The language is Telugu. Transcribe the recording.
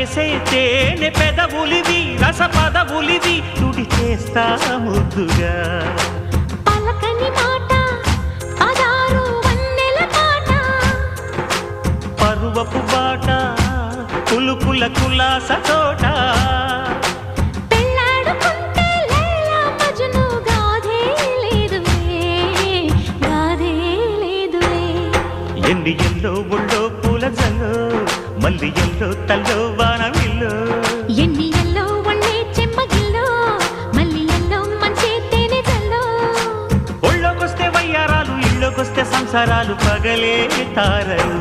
చేసే తేనె పెదవులివి రస పదవులివి తుడి చేస్తా ముద్దుగా పలకని మాట పదారు వన్నెల పాట పరువపు బాట కులుకుల కులాస తోట పెళ్ళాడుకుంటే లైలా మజ్ను గాథే లేదులే ఎండి ఎల్లో ఒళ్ళో పూల జల్లో మల్లి ఎల్లో తల్లో వానవిల్లో ఎన్ని ఎల్లో ఒళ్ళే చెమ్మగిల్లో మల్లి ఎల్లో మంచి తేనె జల్లో ఒళ్ళోకొస్తే వయ్యారాలు ఇళ్ళోకొస్తే సంసారాలు పగలే తారలు